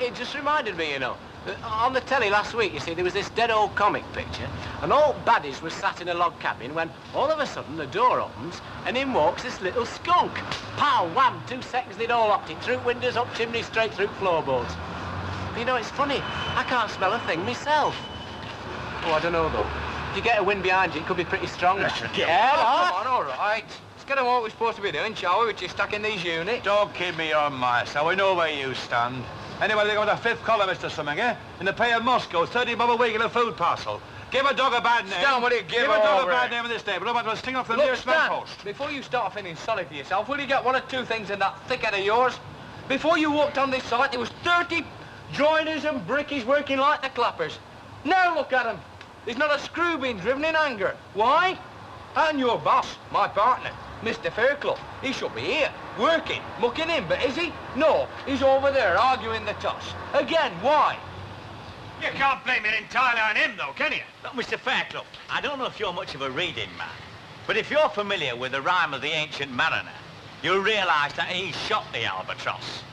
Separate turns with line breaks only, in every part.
it just reminded me, you know. On the telly last week, you see, there was this dead old comic picture, and all baddies was sat in a log cabin when all of a sudden the door opens and in walks this little skunk. Pow, wham, 2 seconds they'd all hopped it through windows, up chimneys, straight through floorboards. But you know, it's funny, I can't smell a thing myself. Oh, I don't know though. If you get a wind behind you, it could be pretty strong.
Yeah, come on, all right. Let's get on what we're supposed to be doing, shall we? Which is stuck in these units.
Don't kid me on, master. We know where you stand. Anyway, they go to 5th column, Mr. Summing, eh? In the pay of Moscow, 30 bob a week in a food parcel. Give a dog a bad name.
Stan, what do you give
a dog a bad name in this neighbourhood? I'm about to sting off the nearest post.
Before you start feeling sorry for yourself, will you get 1 or 2 things in that thick head of yours? Before you walked on this site, there was 30 joiners and brickies working like the clappers. Now look at them. There's not a screw being driven in anger. Why? And your boss, my partner, Mr. Fairclough, he should be here, working, mucking in, but is he? No, he's over there arguing the toss. Again, why?
You can't blame it entirely on him, though, can you?
Look, Mr. Fairclough, I don't know if you're much of a reading man, but if you're familiar with the rhyme of the ancient mariner, you'll realise that he shot the albatross.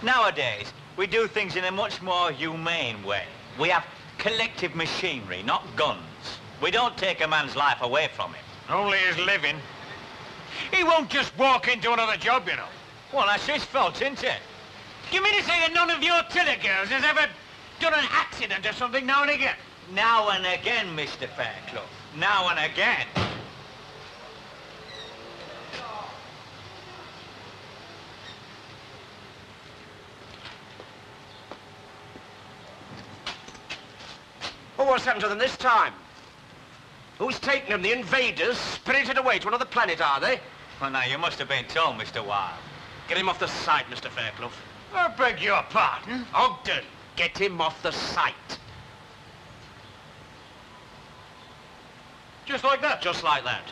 Nowadays, we do things in a much more humane way. We have collective machinery, not guns. We don't take a man's life away from him.
Only his living. He won't just walk into another job, you know.
Well, that's his fault, isn't it?
Do you mean to say that none of your tiller girls has ever done an accident or something now and again?
Now and again, Mr. Fairclough. Now and again.
Well, what's happened to them this time? Who's taken them? The invaders? Spirited away to another planet, are they?
Well, now, you must have been told, Mr. Wilde.
Get him off the site, Mr. Fairclough.
I beg your pardon?
Ogden, get him off the site.
Just like that?
Just like that.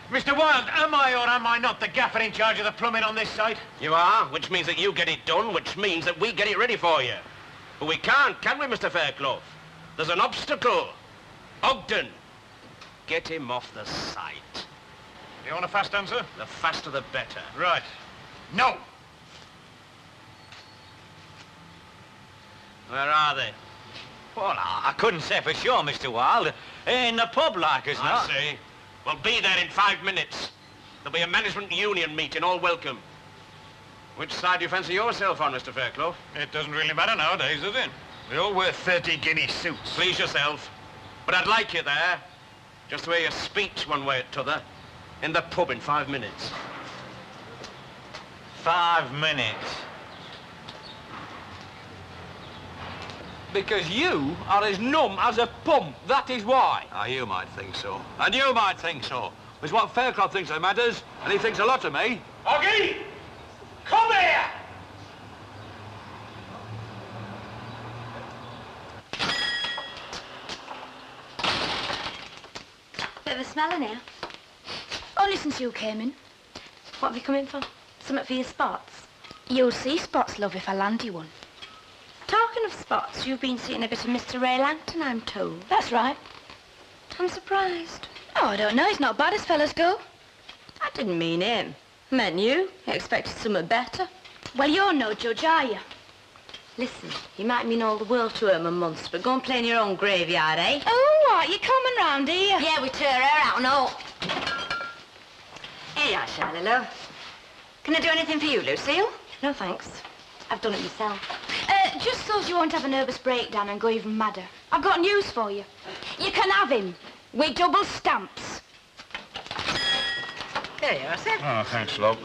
Mr. Wilde, am I or am I not the gaffer in charge of the plumbing on this site?
You are, which means that you get it done, which means that we get it ready for you. But we can't, can we, Mr. Fairclough? There's an obstacle. Ogden, get him off the site.
You want a fast answer?
The faster the better.
Right. No!
Where are they?
Well, I couldn't say for sure, Mr. Wilde. In the pub, like as not.
I see. Well, be there in 5 minutes. There'll be a management union meeting, all welcome. Which side do you fancy yourself on, Mr. Fairclough?
It doesn't really matter nowadays, does it? We all wear 30 guinea suits.
Please yourself. But I'd like you there, just to hear your speech one way or t'other, in the pub in 5 minutes.
5 minutes.
Because you are as numb as a pump, that is why.
Ah, you might think so. And you might think so. It's what Fairclough thinks that matters, and he thinks a lot of me.
Oggy! Come here!
Bit of a smeller now. Only since you came in. What have you come in for? Something for your spots? You'll see spots, love, if I land you one. Talking of spots, you've been seeing a bit of Mr. Ray Langton, I'm told. That's right. I'm surprised. Oh, I don't know. He's not bad as fellas go. I didn't mean him. Meant you. I expected something better. Well, you're no judge, are you? Listen, you might mean all the world to him a month, but go and play in your own graveyard, eh? Oh, what? You coming round here? Yeah, we tear her out, no. Here you are, Charlie, love. Can I do anything for you, Lucille? No, thanks. I've done it myself. Just so you won't have a nervous breakdown and go even madder. I've got news for you. You can have him. With double stamps.
There you are, sir.
Oh, thanks, love.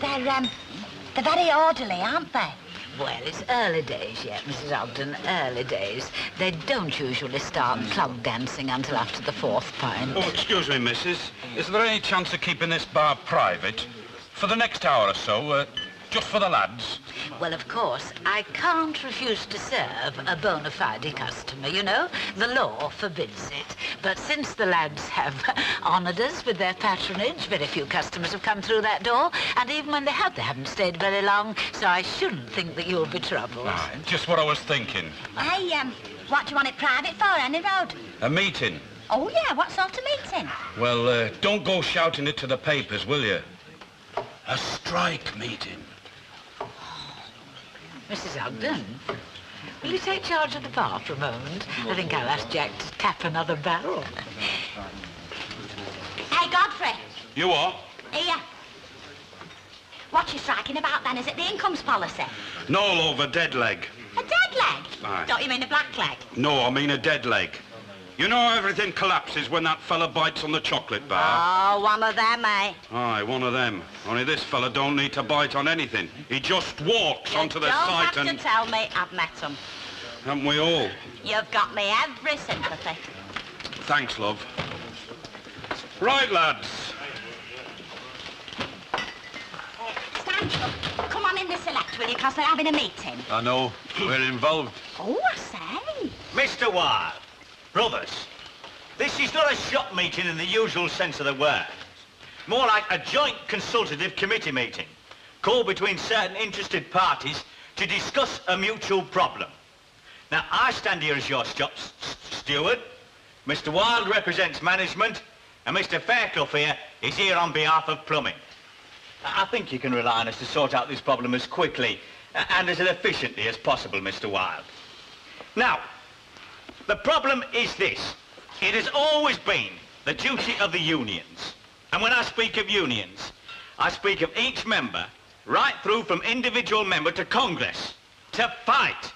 They're very orderly, aren't they?
Well, it's early days yet, Mrs. Ogden, early days. They don't usually start club dancing until after the 4th pint.
Oh, excuse me, missus. Is there any chance of keeping this bar private? For the next hour or so, just for the lads?
Well, of course, I can't refuse to serve a bona fide customer, you know. The law forbids it. But since the lads have honoured us with their patronage, very few customers have come through that door. And even when they have, they haven't stayed very long. So I shouldn't think that you'll be troubled.
Ah, just what I was thinking.
Hey, what do you want it private for, Henry Road?
A meeting.
Oh, yeah, what sort of meeting?
Well, don't go shouting it to the papers, will you?
A strike meeting.
Mrs. Ogden, will you take charge of the bar for a moment? I think I'll ask Jack to tap another barrel.
Hey, Godfrey.
You what?
Here. What you striking about then? Is it the incomes policy?
No, love, a dead leg.
A dead leg?
Aye.
Don't you mean a black leg?
No, I mean a dead leg. You know how everything collapses when that fella bites on the chocolate bar?
Oh, one of them, eh?
Aye, one of them. Only this fella don't need to bite on anything. He just walks onto the site and...
You don't have to tell me I've met him.
Haven't we all?
You've got me every sympathy.
Thanks, love. Right, lads.
Stand up. Come on in the select, will you? Because they're having a meeting.
I know. We're involved.
Oh, I say.
Mr. Wilde, brothers, this is not a shop meeting in the usual sense of the word. More like a joint consultative committee meeting, called between certain interested parties to discuss a mutual problem. Now, I stand here as your shop steward. Mr. Wilde represents management, and Mr. Fairclough here is here on behalf of plumbing. I think you can rely on us to sort out this problem as quickly and as efficiently as possible, Mr. Wilde. Now, the problem is this. It has always been the duty of the unions. And when I speak of unions, I speak of each member, right through from individual member to Congress, to fight.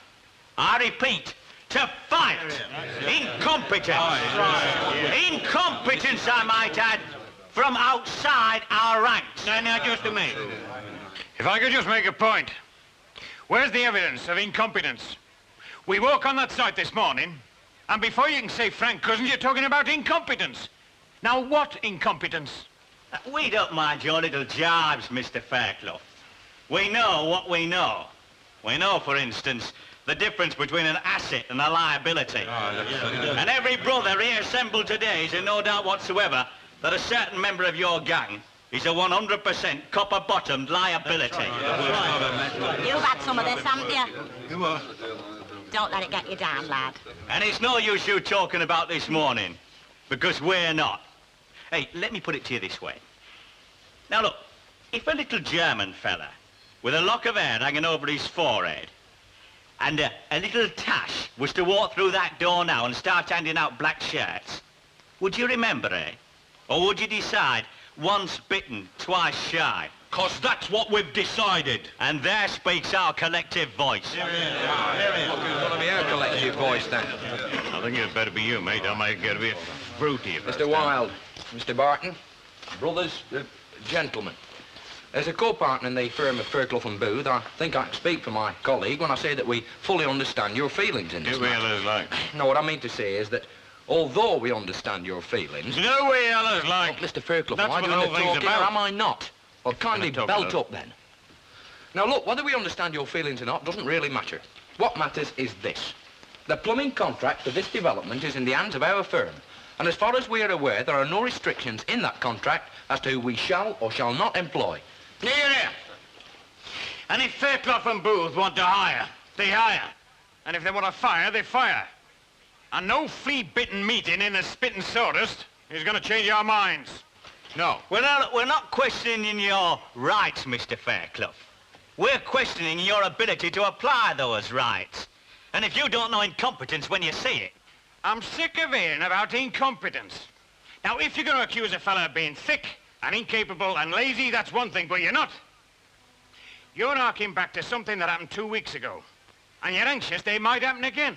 I repeat, to fight. Incompetence. Incompetence, I might add, from outside our ranks.
Now, just a minute. If I could just make a point. Where's the evidence of incompetence? We woke on that site this morning, and before you can say Frank Cousins, you're talking about incompetence. Now, what incompetence?
We don't mind your little jibes, Mr. Fairclough. We know what we know. We know, for instance, the difference between an asset and a liability. And every brother here assembled today is in no doubt whatsoever that a certain member of your gang is a 100% copper-bottomed liability.
You've had some of this, haven't you?
You what?
Don't let it get you down, lad.
And it's no use you talking about this morning, because we're not. Hey, let me put it to you this way. Now, look, if a little German fella with a lock of hair hanging over his forehead and a little tash was to walk through that door now and start handing out black shirts, would you remember, eh? Or would you decide, once bitten, twice shy?
'Cause that's what we've decided.
And there speaks our collective voice.
Gonna be our collective voice, then.
I think it'd better be you, mate. I might get a bit fruity.
Mr. Wilde, Mr. Barton, brothers, gentlemen. As a co-partner in the firm of Fairclough and Booth, I think I can speak for my colleague when I say that we fully understand your feelings in this matter.
like.
No, what I mean to say is that although we understand your feelings...
No way, others like.
Look, Mr. Fairclough,
That's
am I
what
doing
the
the
whole thing's
talking or
about.
am I not? Well, kindly
talk
belt
about?
up then. Now look, whether we understand your feelings or not doesn't really matter. What matters is this. The plumbing contract for this development is in the hands of our firm. And as far as we are aware, there are no restrictions in that contract as to who we shall or shall not employ.
Here, here. And if Fairclough and Booth want to hire, they hire. And if they want to fire, they fire. And no flea-bitten meeting in a spitting sawdust is going to change our minds. No.
We're not questioning your rights, Mr. Fairclough. We're questioning your ability to apply those rights. And if you don't know incompetence when you see it...
I'm sick of hearing about incompetence. Now, if you're going to accuse a fella of being thick and incapable and lazy, that's one thing, but you're not. You're harking back to something that happened 2 weeks ago. And you're anxious they might happen again.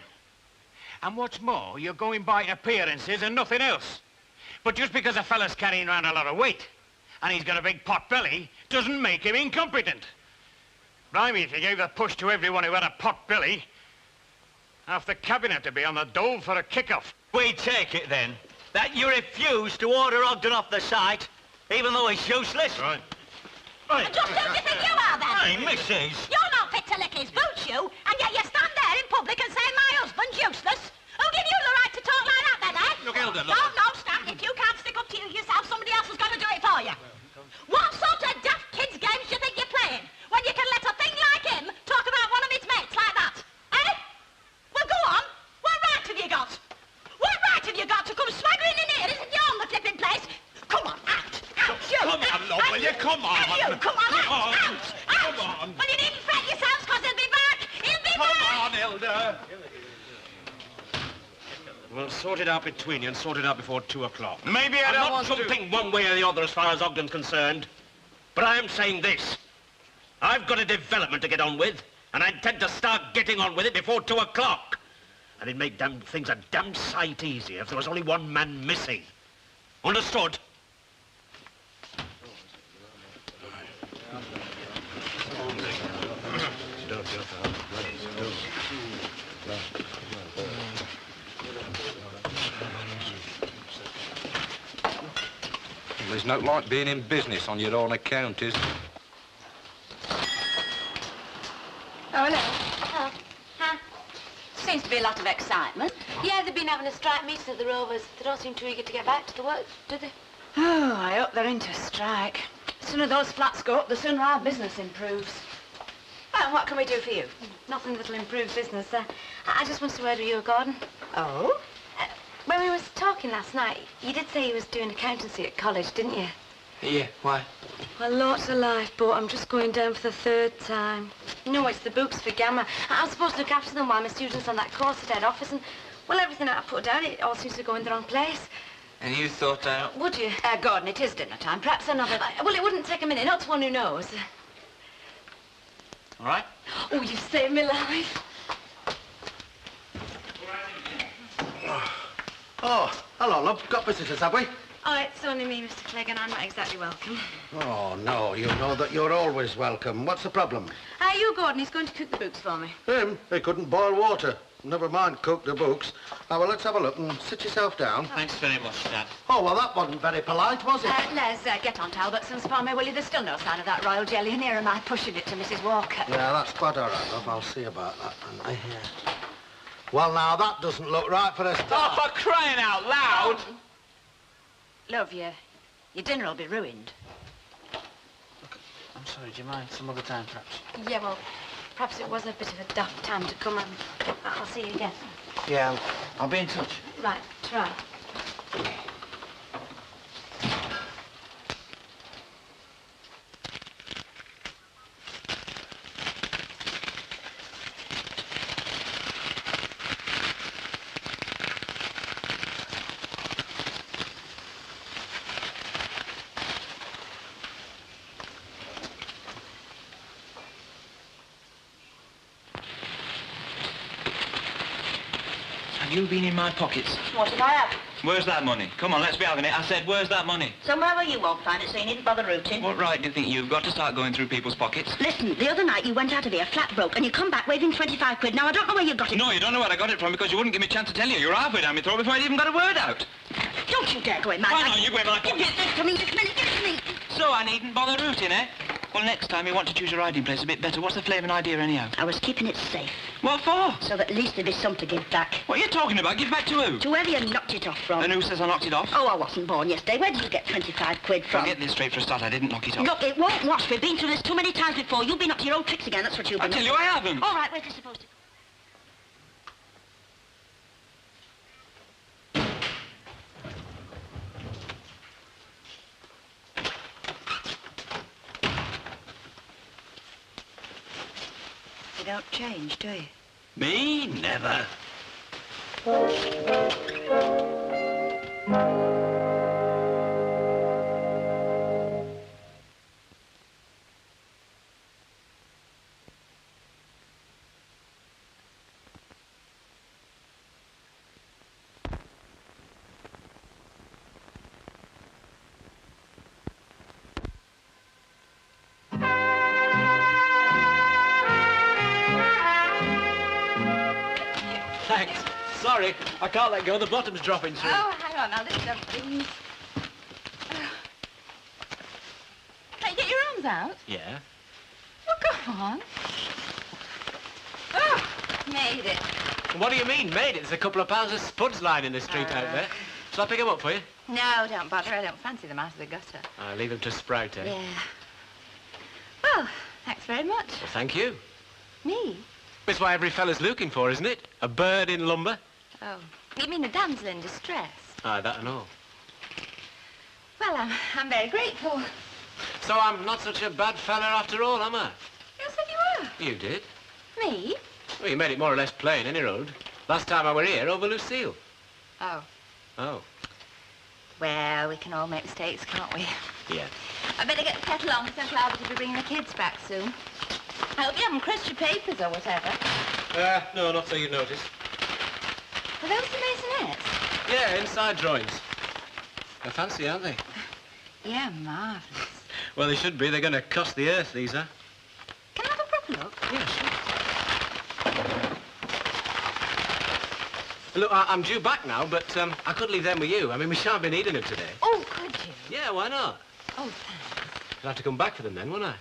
And what's more, you're going by appearances and nothing else. But just because a fella's carrying around a lot of weight and he's got a big pot belly doesn't make him incompetent. Blimey, if you gave the push to everyone who had a pot belly, half the cabinet had to be on the dole for a kick-off.
We take it, then, that you refuse to order Ogden off the site, even though he's useless?
Right.
And just who do you think you are, then?
Hey, missus.
You're not fit to lick his boots, you, and yet you stand there in public and say my husband's useless. Who give you the right to talk like that, then, eh?
Look, Hilda, look.
No, Stan, if you can't stick up to you yourself, somebody else is going to do it for you. What sort of daft kids' games do you think you're playing when you can let a thing like him talk about one of his mates like that, eh? Well, go on. What right have you got? What right have you got to come swaggering in here? Isn't you on the flipping place? Come on, out, you.
Come on, love, will you? Come
You, come on, out!
Come on.
Well, you needn't fret yourselves, because he'll be back! He'll be back!
Come on, Hilda.
Well, sort it out between you and sort it out before 2 o'clock.
Maybe I
I'm
don't
not
want to...
jumping one way or the other as far as Ogden's concerned. But I am saying this. I've got a development to get on with, and I intend to start getting on with it before 2 o'clock. And it'd make damn things a damn sight easier if there was only one man missing. Understood?
There's no like being in business on your own account, is there?
Oh, hello. Oh, huh? Seems to be a lot of excitement. Yeah, they've been having a strike meeting at the Rovers. They don't seem too eager to get back to the work, do they? Oh, I hope they're into strike. The sooner those flats go up, the sooner our business improves. Well, what can we do for you? Nothing that'll improve business. I just want to word with you, Gordon. Oh? When we was talking last night, you did say you was doing accountancy at college, didn't you?
Yeah, why?
Well, lots of life, but I'm just going down for the 3rd time. No, it's the books for Gamma. I'm supposed to look after them while my students on that course at head office, and, well, everything I put down, it all seems to go in the wrong place.
And you thought
Would you? Gordon, it is dinner time. Perhaps another... well, it wouldn't take a minute, not to one who knows.
All right?
Oh, you saved me life.
Oh, hello, love. Got visitors, have we?
Oh, it's only me, Mr. Clegg, and I'm not exactly welcome.
Oh, no, you know that you're always welcome. What's the problem?
You, Gordon, he's going to cook the books for me.
Him? He couldn't boil water. Never mind cook the books. Well, let's have a look and sit yourself down.
Thanks very much, Dad.
Oh, well, that wasn't very polite, was it?
Les, get on Talbotson's for me, will you? There's still no sign of that royal jelly, and here am I pushing it to Mrs. Walker.
Yeah, that's quite all right, love. I'll see about that. And, well, now, that doesn't look right for a start.
Oh, for crying out loud!
Love, your dinner will be ruined.
I'm sorry, do you mind some other time, perhaps?
Yeah, well, perhaps it was a bit of a daft time to come, and I'll see you again.
Yeah, I'll be in touch.
Right, try.
Have you been in my pockets?
What did I have?
Where's that money? Come on, let's be having it. I said, where's that money?
Somewhere where you won't find it, so you needn't bother rooting.
What right do you think you've got to start going through people's pockets?
Listen, the other night you went out of here flat broke, and you come back waving 25 quid. Now, I don't know where you got it.
No, you don't know where I got it from because you wouldn't give me a chance to tell you. You're halfway down my throat before I'd even got a word out.
Don't you dare go in my...
Why not? You go in my
Give
pocket.
this to me, this minute, give it to me.
So I needn't bother rooting, eh? Well, next time you want to choose your hiding place a bit better. What's the flaming idea, anyhow?
I was keeping it safe,
What for?
so that at least there'd be some to give back.
What are you talking about? Give back to who?
To whoever you knocked it off from.
And who says I knocked it off?
Oh, I wasn't born yesterday. Where did you get 25 quid from?
I'll get this straight for a start. I didn't knock it off.
Look, it won't wash. We've been through this too many times before. You've been up to your old tricks again. That's what you've
I
been
tell
up
you, I haven't.
to. All right, where's he supposed to go?
You don't change, do you?
Me? Never.
Thanks. Sorry, I can't let go. The bottom's dropping through.
Oh, hang on now. This is things. Hey, get your arms out.
Yeah?
Well, go on. Oh, made it.
What do you mean, made it? There's a couple of pounds of spuds lying in the street out there. Shall I pick them up for you?
No, don't bother. I don't fancy them out of the gutter.
I'll leave them to sprout, eh?
Yeah. Well, thanks very much.
Well, thank you.
Me?
It's what every fella's looking for, isn't it? A bird in lumber.
Oh, you mean a damsel in distress?
Aye, that and all.
Well, I'm very grateful.
So I'm not such a bad fella after all, am I?
You said you were.
You did.
Me?
Well, you made it more or less plain, any road. Last time I were here, over Lucille.
Oh.
Oh.
Well, we can all make mistakes, can't we?
Yeah.
I better get the kettle on because Uncle Albert will be bringing the kids back soon. I hope you haven't crushed your papers or whatever.
No, not so you notice.
Are those the maisonettes?
Yeah, inside drawings. They're fancy, aren't they?
Yeah, marvellous.
Well, they should be. They're going to cost the earth, these are.
Can I have a proper look?
Yeah, sure. Look, I'm due back now, but I could leave them with you. I mean, we shan't be needing them today.
Oh, could you?
Yeah, why not?
Oh, thanks.
I'd have to come back for them then, wouldn't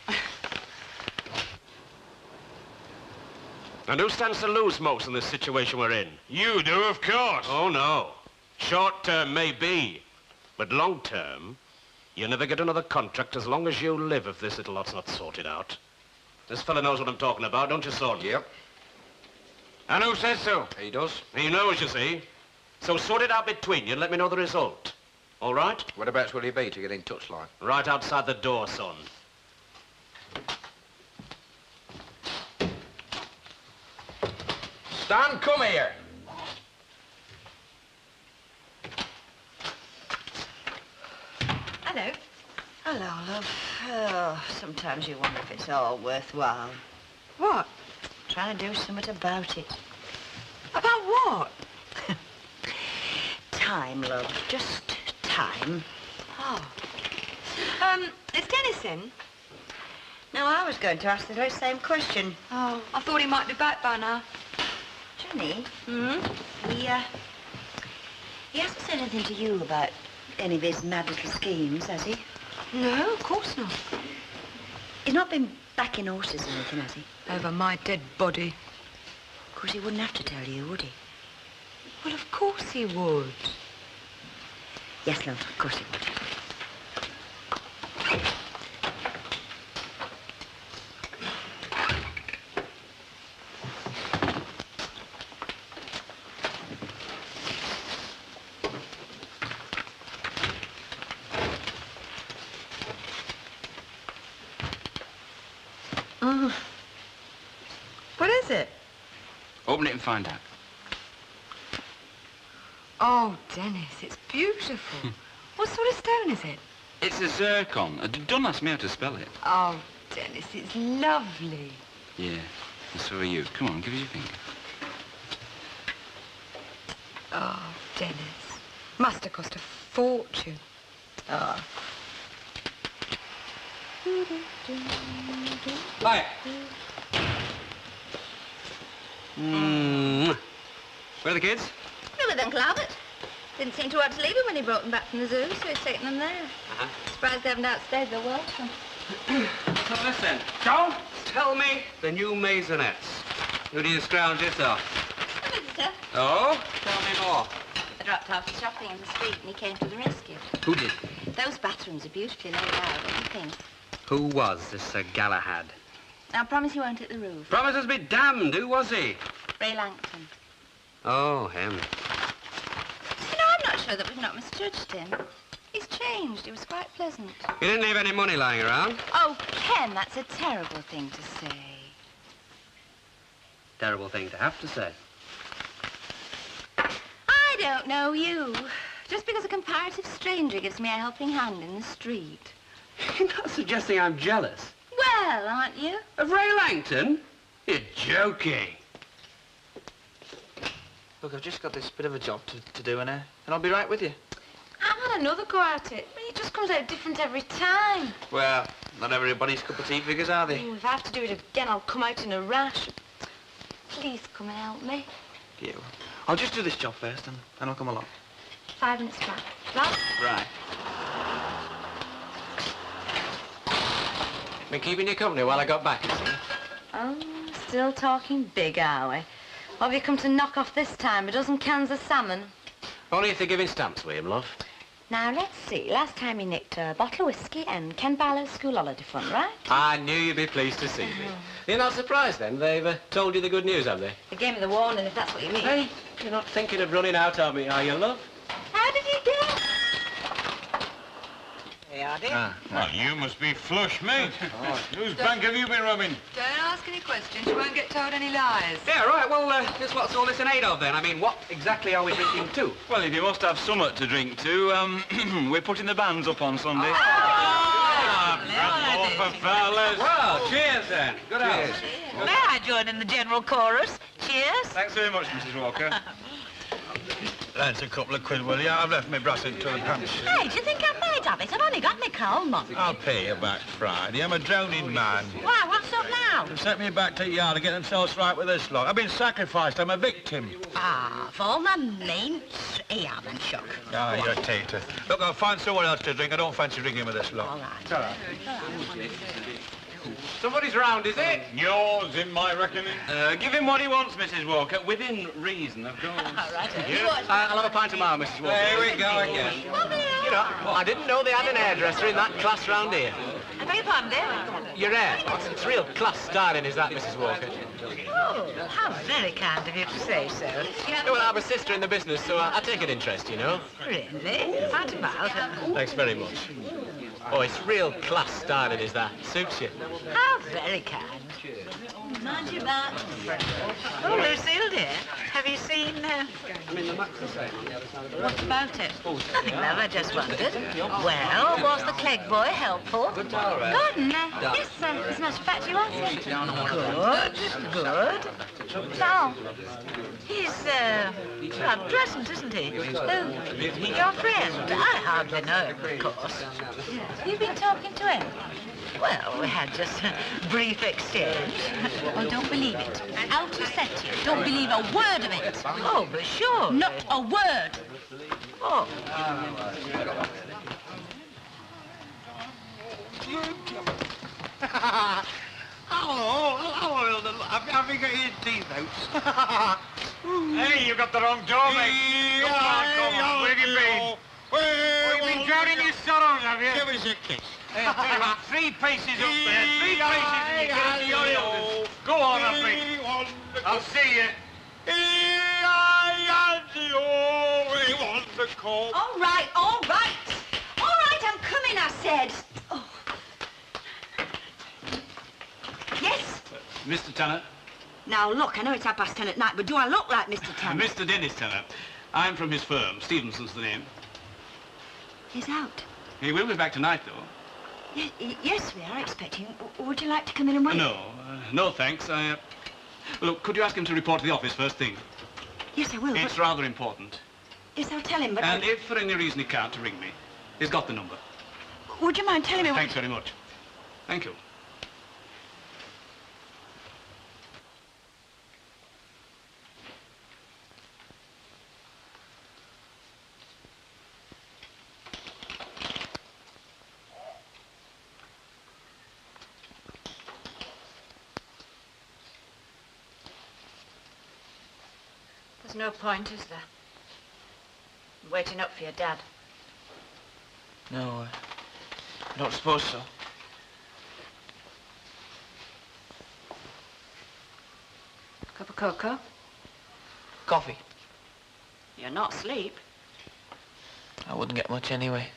I?
And who stands to lose most in this situation we're in?
You do, of course.
Oh, no. Short term, maybe. But long term, you never get another contract as long as you live if this little lot's not sorted out. This fella knows what I'm talking about, don't you, Son?
Yep.
And who says so?
He does.
He knows, you see. So sort it out between you and let me know the result. All right?
Whereabouts will he be to get in touch, like?
Right outside the door, son.
Stan, come here.
Hello. Hello, love. Oh, sometimes you wonder if it's all worthwhile.
What?
Trying to do something about it.
About what?
Time, love. Just time.
Oh. Is Dennis in?
Now, I was going to ask the very same question.
Oh, I thought he might be back by now.
Johnny,
Hmm?
he hasn't said anything to you about any of his mad little schemes, has he?
No, of course not.
He's not been backing horses or anything, has he?
Over my dead body.
Of course, he wouldn't have to tell you, would he?
Well, of course he would.
Yes, love, of course he would.
What is it?
Open it and find out.
Oh, Dennis, it's beautiful. What sort of stone is it?
It's a zircon. Don't ask me how to spell it.
Oh, Dennis, it's lovely.
Yeah, and so are you. Come on, give us your finger.
Oh, Dennis. Must have cost a fortune.
Oh.
Hi. Where are the kids?
They're with Uncle Albert. Didn't seem to want to leave him when he brought them back from the zoo, so he's taken them there. Surprised they haven't outstayed their welcome.
So listen, don't tell me the new maisonettes. Who do you scrounge this off?
A visitor.
Oh? Tell me more.
I dropped off the shopping in the street and he came to the rescue.
Who did?
Those bathrooms are beautifully laid out, don't you think?
Who was this Sir Galahad?
Now, promise you won't hit the roof.
Promises be damned. Who was he?
Ray Langton.
Oh, him.
You know, I'm not sure that we've not misjudged him. He's changed. He was quite pleasant.
You didn't leave any money lying around?
Oh, Ken, that's a terrible thing to say.
Terrible thing to have to say.
I don't know you. Just because a comparative stranger gives me a helping hand in the street.
You're not suggesting I'm jealous.
Well, aren't you?
Of Ray Langton? You're joking.
Look, I've just got this bit of a job to do and I'll be right with you.
I've had another go at it, but it just comes out different every time.
Well, not everybody's cup of tea figures, are they?
If I have to do it again, I'll come out in a rash. Please come and help me.
Yeah, well, I'll just do this job first and I'll come along.
5 minutes back. Right?
Right.
Been keeping you company while I got back, you see?
Oh, still talking big, are we? What have you come to knock off this time? A dozen cans of salmon?
Only if they're giving stamps, William, love.
Now, let's see. Last time he nicked a bottle of whiskey and Ken Barlow's school holiday fund, right?
I knew you'd be pleased to see me. You're not surprised, then? They've told you the good news, have they?
They gave me the warning, if that's what you mean.
Hey, you're not thinking of running out on me, are you, love?
How did he get?
Hey, Ardy.
Well, you must be flush, mate. Whose bank have you been robbing?
Don't ask any questions. You won't get told any lies.
Yeah, right. Well, just what's all this in aid of, then? I mean, what exactly are we drinking to?
Well, if you must have somewhat to drink to, we're putting the bands up on Sunday.
Fellas.
Well, cheers, then. Good health.
May I join in the general chorus? Cheers.
Thanks very much, Mrs. Walker.
That's a couple of quid, will you? I've left my brass into the pants.
Hey, do you think I'm made of it? I've only got my coal, Mum.
I'll pay you back Friday. I'm a drowning man.
Why, what's up now?
They sent me back to the yard to get themselves right with this lot. I've been sacrificed. I'm a victim.
Ah, for all the means, he haven't shook.
Ah, you're a tater. Look, I'll find someone else to drink. I don't fancy drinking with this lot.
All right.
All right. Somebody's round, is it?
Yours, in my reckoning.
Give him what he wants, Mrs. Walker, within reason, of course.
All right.
I'll have a pint tomorrow, Mrs. Walker.
There we go again.
You know, I didn't know they had an hairdresser in that class round here.
I beg your pardon, dear?
Your hair. It's real class styling, is that, Mrs. Walker?
Oh, how very kind of you to say so.
Well, I have a sister in the business, so I take an interest, you know.
Really? What about her?
Thanks very much. Oh, it's real class styling, is that? Suits you.
How very kind.
Mind your back.
Oh, Lucille, dear, have you seen... What about it? Nothing, love, I just wondered. Well, was the Clegg boy helpful?
Good, yes, as a matter of fact, he was.
Good.
So,
He's, rather pleasant, isn't he? Who? Your friend? I hardly know him, of course.
have you been talking to him?
Well, we had just a brief exchange.
Oh, don't believe it. Out you said to you. Don't believe a word of it.
Oh, but sure.
Not a word.
Oh.
Hello, have you got your teeth out?
Hey, you got the wrong door, mate. Come on. Where have you been? You've been drowning your sorrows, have you?
Give us a kiss.
Hey, I tell you what, 3 paces up there, 3 paces and you get into your elders. Go on, Humphrey. I'll see you.
All right, all right. All right, I'm coming, I said. Oh. Yes?
Mr. Tanner?
Now, look, I know it's 10:30 at night, but do I look like Mr. Tanner?
Mr. Dennis Tanner. I'm from his firm. Stevenson's the name.
He's out.
He will be back tonight, though.
Yes, we are expecting. Would you like to come in and wait?
No, thanks. Look, could you ask him to report to the office first thing?
Yes, I will.
It's rather important.
Yes, I'll tell him, but...
And if for any reason he can't, to ring me. He's got the number.
Would you mind telling me...
Thanks very much. Thank you.
There's no point, is there? Waiting up for your dad.
No, I don't suppose so.
Cup of cocoa?
Coffee.
You're not asleep.
I wouldn't get much anyway.